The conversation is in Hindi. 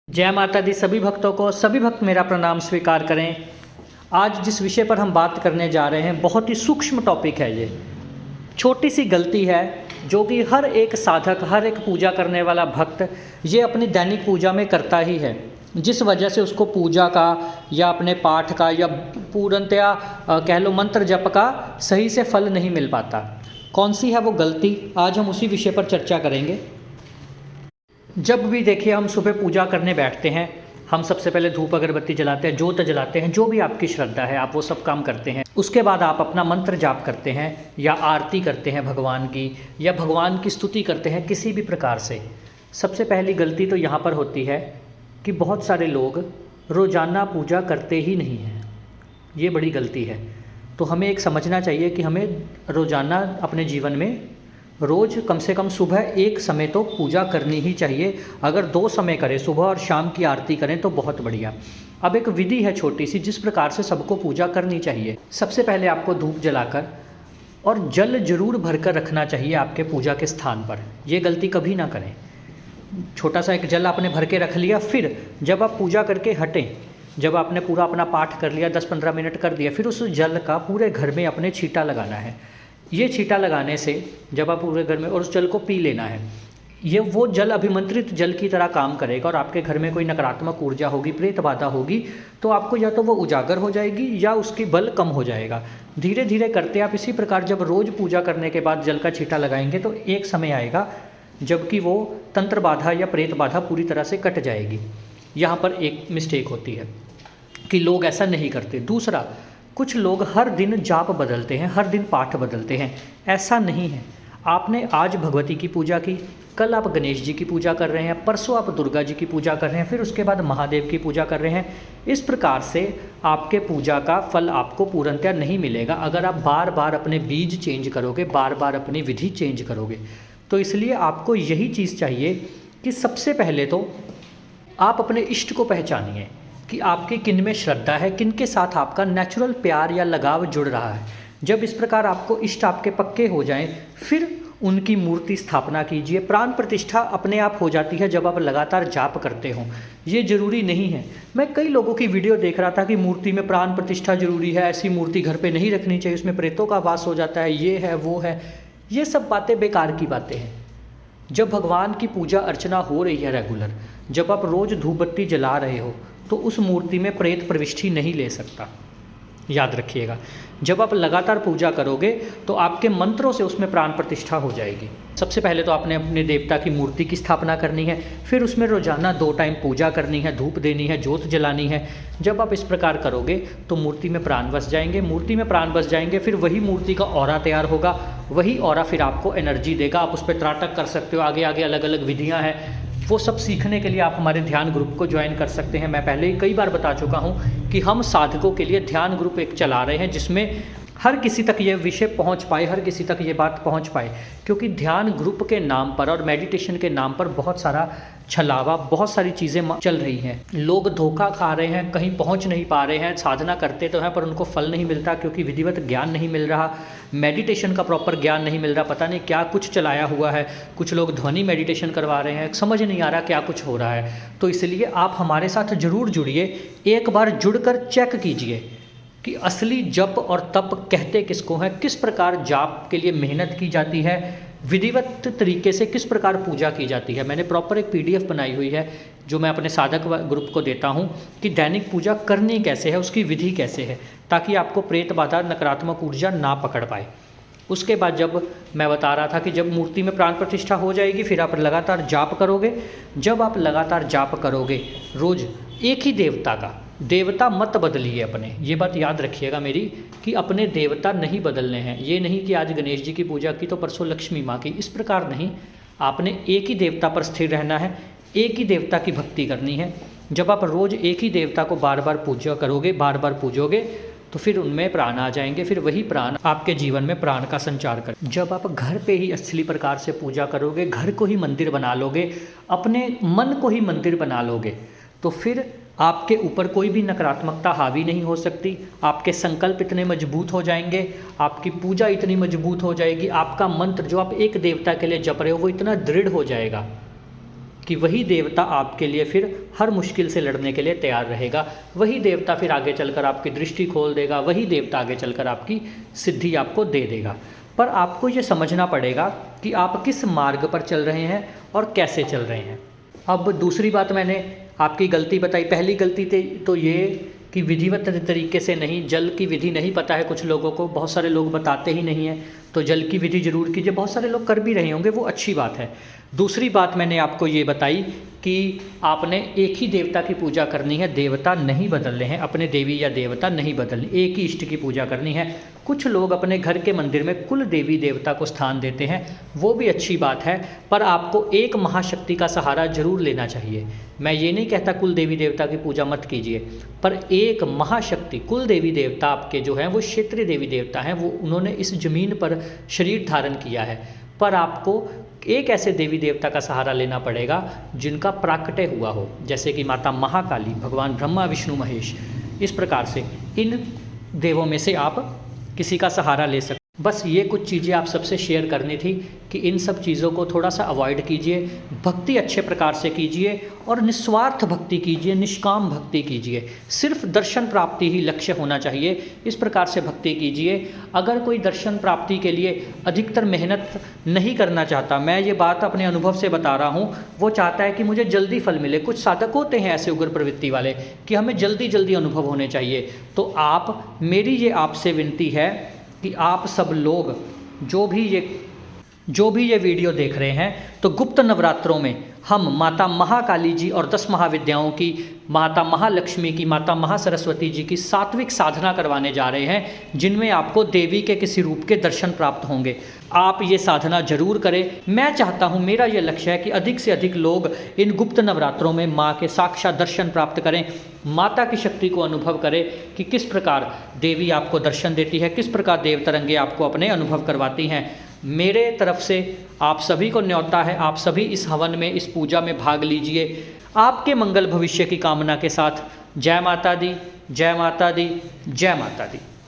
जय माता दी सभी भक्तों को। सभी भक्त मेरा प्रणाम स्वीकार करें। आज जिस विषय पर हम बात करने जा रहे हैं बहुत ही सूक्ष्म टॉपिक है। ये छोटी सी गलती है जो कि हर एक साधक, हर एक पूजा करने वाला भक्त ये अपनी दैनिक पूजा में करता ही है, जिस वजह से उसको पूजा का या अपने पाठ का या पूर्णतया कह लो मंत्र जप का सही से फल नहीं मिल पाता। कौन सी है वो गलती, आज हम उसी विषय पर चर्चा करेंगे। जब भी देखिए हम सुबह पूजा करने बैठते हैं, हम सबसे पहले धूप अगरबत्ती जलाते हैं, जोत जलाते हैं, जो भी आपकी श्रद्धा है आप वो सब काम करते हैं। उसके बाद आप अपना मंत्र जाप करते हैं या आरती करते हैं भगवान की, या भगवान की स्तुति करते हैं किसी भी प्रकार से। सबसे पहली गलती तो यहाँ पर होती है कि बहुत सारे लोग रोज़ाना पूजा करते ही नहीं हैं। ये बड़ी गलती है। तो हमें एक समझना चाहिए कि हमें रोज़ाना अपने जीवन में रोज़ कम से कम सुबह एक समय तो पूजा करनी ही चाहिए। अगर 2 समय करें, सुबह और शाम की आरती करें तो बहुत बढ़िया। अब एक विधि है छोटी सी जिस प्रकार से सबको पूजा करनी चाहिए। सबसे पहले आपको धूप जलाकर और जल जरूर भरकर रखना चाहिए आपके पूजा के स्थान पर। ये गलती कभी ना करें। छोटा सा एक जल आपने भर के रख लिया, फिर जब आप पूजा करके हटें, जब आपने पूरा अपना पाठ कर लिया, 10-15 मिनट कर दिया, फिर उस जल का पूरे घर में अपने छींटा लगाना है। ये छींटा लगाने से जब आप पूरे घर में, और उस जल को पी लेना है, ये वो जल अभिमंत्रित जल की तरह काम करेगा। और आपके घर में कोई नकारात्मक ऊर्जा होगी, प्रेत बाधा होगी, तो आपको या तो वो उजागर हो जाएगी या उसकी बल कम हो जाएगा। धीरे धीरे करते आप इसी प्रकार जब रोज़ पूजा करने के बाद जल का छींटा लगाएंगे तो एक समय आएगा जबकि वो तंत्र बाधा या प्रेत बाधा पूरी तरह से कट जाएगी। यहाँ पर एक मिस्टेक होती है कि लोग ऐसा नहीं करते। दूसरा, कुछ लोग हर दिन जाप बदलते हैं, हर दिन पाठ बदलते हैं। ऐसा नहीं है। आपने आज भगवती की पूजा की, कल आप गणेश जी की पूजा कर रहे हैं, परसों आप दुर्गा जी की पूजा कर रहे हैं, फिर उसके बाद महादेव की पूजा कर रहे हैं। इस प्रकार से आपके पूजा का फल आपको पूर्णतया नहीं मिलेगा अगर आप बार बार अपने बीज चेंज करोगे, बार बार अपनी विधि चेंज करोगे। तो इसलिए आपको यही चीज़ चाहिए कि सबसे पहले तो आप अपने इष्ट को पहचानिए कि आपकी किन में श्रद्धा है, किन के साथ आपका नेचुरल प्यार या लगाव जुड़ रहा है। जब इस प्रकार आपको इष्ट आपके पक्के हो जाएं, फिर उनकी मूर्ति स्थापना कीजिए। प्राण प्रतिष्ठा अपने आप हो जाती है जब आप लगातार जाप करते हो। ये जरूरी नहीं है। मैं कई लोगों की वीडियो देख रहा था कि मूर्ति में प्राण प्रतिष्ठा जरूरी है, ऐसी मूर्ति घर पे नहीं रखनी चाहिए, उसमें प्रेतों का वास हो जाता है, ये है वो है। ये सब बातें बेकार की बातें हैं। जब भगवान की पूजा अर्चना हो रही है रेगुलर, जब आप रोज़ धूप बत्ती जला रहे हो, तो उस मूर्ति में प्रेत प्रविष्टि नहीं ले सकता। याद रखिएगा, जब आप लगातार पूजा करोगे तो आपके मंत्रों से उसमें प्राण प्रतिष्ठा हो जाएगी। सबसे पहले तो आपने अपने देवता की मूर्ति की स्थापना करनी है, फिर उसमें रोजाना 2 टाइम पूजा करनी है, धूप देनी है, जोत जलानी है। जब आप इस प्रकार करोगे तो मूर्ति में प्राण बस जाएंगे। मूर्ति में प्राण बस जाएंगे, फिर वही मूर्ति का ऑरा तैयार होगा, वही ऑरा फिर आपको एनर्जी देगा। आप उस पर त्राटक कर सकते हो। आगे आगे अलग अलग विधियाँ हैं, वो सब सीखने के लिए आप हमारे ध्यान ग्रुप को ज्वाइन कर सकते हैं। मैं पहले ही कई बार बता चुका हूँ कि हम साधकों के लिए ध्यान ग्रुप एक चला रहे हैं जिसमें हर किसी तक ये विषय पहुँच पाए, हर किसी तक ये बात पहुँच पाए। क्योंकि ध्यान ग्रुप के नाम पर और मेडिटेशन के नाम पर बहुत सारा छलावा, बहुत सारी चीज़ें चल रही हैं। लोग धोखा खा रहे हैं, कहीं पहुंच नहीं पा रहे हैं। साधना करते तो हैं पर उनको फल नहीं मिलता क्योंकि विधिवत ज्ञान नहीं मिल रहा, मेडिटेशन का प्रॉपर ज्ञान नहीं मिल रहा। पता नहीं क्या कुछ चलाया हुआ है। कुछ लोग ध्वनि मेडिटेशन करवा रहे हैं, समझ नहीं आ रहा क्या कुछ हो रहा है। तो इसलिए आप हमारे साथ ज़रूर जुड़िए। एक बार जुड़कर चेक कीजिए कि असली जप और तप कहते किसको हैं, किस प्रकार जाप के लिए मेहनत की जाती है, विधिवत तरीके से किस प्रकार पूजा की जाती है। मैंने प्रॉपर एक PDF बनाई हुई है जो मैं अपने साधक ग्रुप को देता हूं कि दैनिक पूजा करनी कैसे है, उसकी विधि कैसे है, ताकि आपको प्रेत बाधा, नकारात्मक ऊर्जा ना पकड़ पाए। उसके बाद जब मैं बता रहा था कि जब मूर्ति में प्राण प्रतिष्ठा हो जाएगी, फिर आप लगातार जाप करोगे। जब आप लगातार जाप करोगे रोज़ एक ही देवता का, देवता मत बदलिए अपने। ये बात याद रखिएगा मेरी कि अपने देवता नहीं बदलने हैं। ये नहीं कि आज गणेश जी की पूजा की तो परसों लक्ष्मी माँ की, इस प्रकार नहीं। आपने एक ही देवता पर स्थिर रहना है, एक ही देवता की भक्ति करनी है। जब आप रोज़ एक ही देवता को बार बार पूजा करोगे, बार बार पूजोगे, तो फिर उनमें प्राण आ जाएंगे। फिर वही प्राण आपके जीवन में प्राण का संचार कर। जब आप घर पे ही असली प्रकार से पूजा करोगे, घर को ही मंदिर बना लोगे, अपने मन को ही मंदिर बना लोगे, तो फिर आपके ऊपर कोई भी नकारात्मकता हावी नहीं हो सकती। आपके संकल्प इतने मजबूत हो जाएंगे, आपकी पूजा इतनी मजबूत हो जाएगी, आपका मंत्र जो आप एक देवता के लिए जप रहे हो वो इतना दृढ़ हो जाएगा कि वही देवता आपके लिए फिर हर मुश्किल से लड़ने के लिए तैयार रहेगा। वही देवता फिर आगे चलकर आपकी दृष्टि खोल देगा, वही देवता आगे चलकर आपकी सिद्धि आपको दे देगा। पर आपको ये समझना पड़ेगा कि आप किस मार्ग पर चल रहे हैं और कैसे चल रहे हैं। अब दूसरी बात मैंने आपकी गलती बताई। पहली गलती तो ये कि विधिवत तरीके से नहीं, जल की विधि नहीं पता है कुछ लोगों को, बहुत सारे लोग बताते ही नहीं हैं। तो जल की विधि जरूर कीजिए, बहुत सारे लोग कर भी रहे होंगे, वो अच्छी बात है। दूसरी बात मैंने आपको ये बताई कि आपने एक ही देवता की पूजा करनी है, देवता नहीं बदलने हैं, अपने देवी या देवता नहीं बदलने, एक ही इष्ट की पूजा करनी है। कुछ लोग अपने घर के मंदिर में कुल देवी देवता को स्थान देते हैं, वो भी अच्छी बात है, पर आपको एक महाशक्ति का सहारा जरूर लेना चाहिए। मैं ये नहीं कहता कुल देवी देवता की पूजा मत कीजिए, पर एक महाशक्ति, कुल देवी देवता आपके जो हैं वो क्षेत्रीय देवी देवता हैं, वो उन्होंने इस जमीन पर शरीर धारण किया है, पर आपको एक ऐसे देवी देवता का सहारा लेना पड़ेगा जिनका प्राकट्य हुआ हो, जैसे कि माता महाकाली, भगवान ब्रह्मा विष्णु महेश। इस प्रकार से इन देवों में से आप किसी का सहारा ले सकते। बस ये कुछ चीज़ें आप सबसे शेयर करनी थी कि इन सब चीज़ों को थोड़ा सा अवॉइड कीजिए, भक्ति अच्छे प्रकार से कीजिए और निस्वार्थ भक्ति कीजिए, निष्काम भक्ति कीजिए। सिर्फ दर्शन प्राप्ति ही लक्ष्य होना चाहिए, इस प्रकार से भक्ति कीजिए। अगर कोई दर्शन प्राप्ति के लिए अधिकतर मेहनत नहीं करना चाहता, मैं ये बात अपने अनुभव से बता रहा हूँ, वो चाहता है कि मुझे जल्दी फल मिले। कुछ साधक होते हैं ऐसे उग्र प्रवृत्ति वाले कि हमें जल्दी जल्दी अनुभव होने चाहिए। तो आप, मेरी ये आपसे विनती है कि आप सब लोग जो भी ये वीडियो देख रहे हैं, तो गुप्त नवरात्रों में हम माता महाकाली जी और 10 महाविद्याओं की, माता महालक्ष्मी की, माता महासरस्वती जी की सात्विक साधना करवाने जा रहे हैं, जिनमें आपको देवी के किसी रूप के दर्शन प्राप्त होंगे। आप ये साधना जरूर करें। मैं चाहता हूँ, मेरा ये लक्ष्य है कि अधिक से अधिक लोग इन गुप्त नवरात्रों में माँ के साक्षात दर्शन प्राप्त करें, माता की शक्ति को अनुभव करें कि किस प्रकार देवी आपको दर्शन देती है, किस प्रकार देव तरंगे आपको अपने अनुभव करवाती हैं। मेरे तरफ से आप सभी को न्योता है, आप सभी इस हवन में, इस पूजा में भाग लीजिए। आपके मंगल भविष्य की कामना के साथ जय माता दी, जय माता दी, जय माता दी।